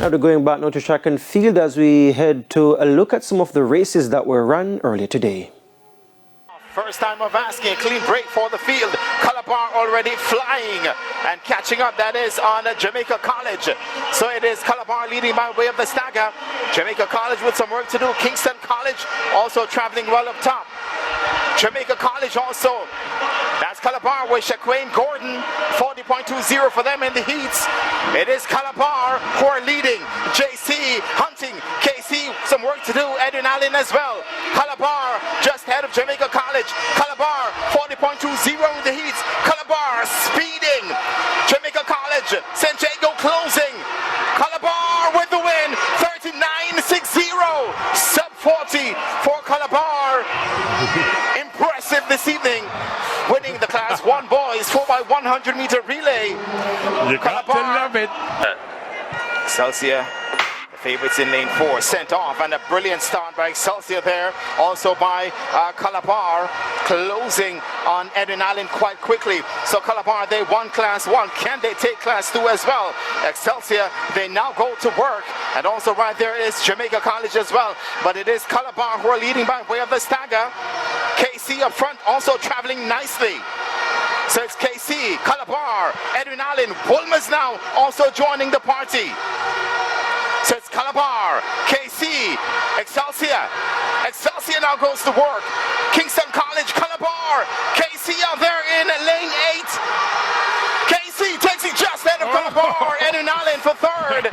Now we're going back now to track and field as we head to a look at some of the races that were run earlier today. First time of asking, a clean break for the field. Calabar already flying and catching up, that is on Jamaica College. So it is Calabar leading by way of the stagger. Jamaica College with some work to do. Kingston College also traveling well up top. Jamaica College also. That's Calabar with Shaquane Gordon, 40.20 for them in the heats. It is Calabar who are leading. JC Hunting, KC, some work to do. Edwin Allen as well. Calabar just ahead of Jamaica College. Calabar 40.20 in the heats. Calabar speeding. Jamaica College, San Diego closing. Calabar with the win, 39.60. Sub 40 for Calabar. Impressive this evening, winning the Class 1 boys 4x100 meter relay. You got to love it. Excelsior, the favorites in lane 4, sent off, and a brilliant start by Excelsior there. Also by Calabar, closing on Edwin Allen quite quickly. So Calabar, they won Class 1. Can they take Class 2 as well? Excelsior, they now go to work. And also right there is Jamaica College as well. But it is Calabar who are leading by way of the stagger. KC up front also traveling nicely. So it's KC, Calabar, Edwin Allen, Woolmers now also joining the party. So it's Calabar, KC, Excelsior. Excelsior now goes to work. Kingston College, Calabar, KC out there in lane 8. KC takes it just ahead of Calabar. Edwin Allen for third.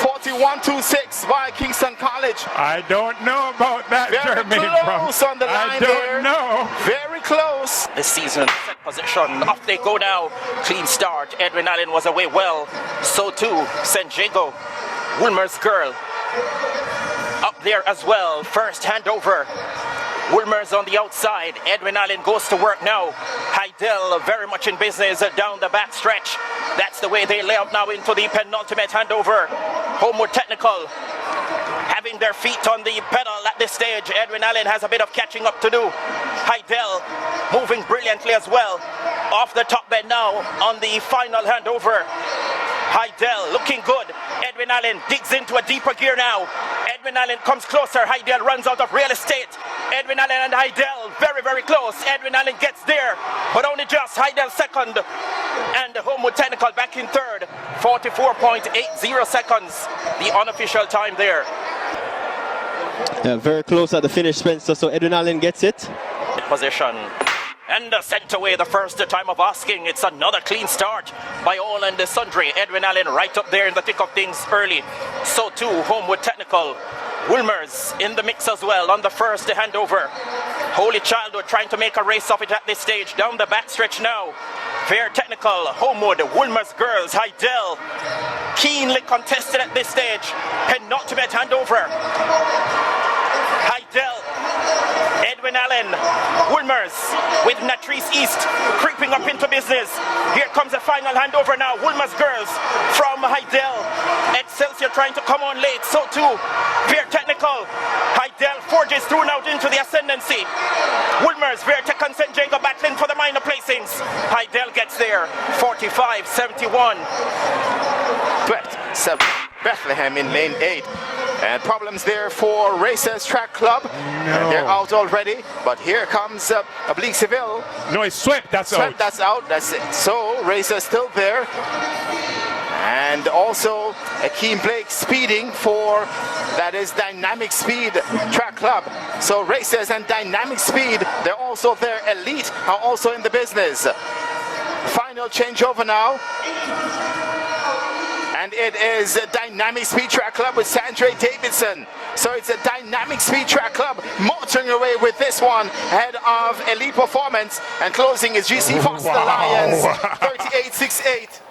41.26 by Kingston College. I don't know about that, Very Jermaine. close on the line I there. don't know. Very close. This season, set position. Off they go now. Clean start. Edwin Allen was away well. So too, San Diego. Woolmer's girl. Up there as well. First handover. Woolmer's on the outside. Edwin Allen goes to work now. Heidel very much in business down the back stretch. That's the way they lay out now into the penultimate handover. Homewood Technical having their feet on the pedal at this stage. Edwin Allen has a bit of catching up to do. Heidel moving brilliantly as well. Off the top bed now on the final handover. Heidel looking good. Edwin Allen digs into a deeper gear now. Edwin Allen comes closer. Heidel runs out of real estate. Edwin Allen and Heidel very, very close. Edwin Allen gets there, but only just. Heidel second. And Homewood Technical back in third. 44.80 seconds. The unofficial time there. Yeah, very close at the finish, Spencer. So Edwin Allen gets it. Position. And sent away the first time of asking. It's another clean start by all and sundry. Edwin Allen right up there in the thick of things early. So too, Homewood Technical. Woolmers in the mix as well on the first handover. Holy Childhood trying to make a race of it at this stage. Down the backstretch now. Fair Technical, Homewood, Woolmers girls, Heidel. Keenly contested at this stage. Penultimate handover. Heidel. Edwin Allen, Woolmers with Natrice East creeping up into business. Here comes the final handover now. Woolmers girls from Heidel. Excelsior trying to come on late. So too, Fair Technical. Heidel forges through now into the ascendancy. Woolmers, Vertech and St. Jacob battling for the minor placings. Heidel gets there. 45.71. Bethlehem in lane 8. And problems there for Racers Track Club. No. And they're out already. But here comes Oblique Seville. No, it's swept. That's out. That's out. That's it. So Racers still there. And also Akeem Blake speeding for, that is Dynamic Speed Track Club. So Racers and Dynamic Speed, they're also there. Elite are also in the business. Final changeover now. And it is a Dynamic Speed Track Club with Sandra Davidson. So it's a Dynamic Speed Track Club motoring away with this one ahead of Elite Performance. And closing is GC Foster Lions, 38.68.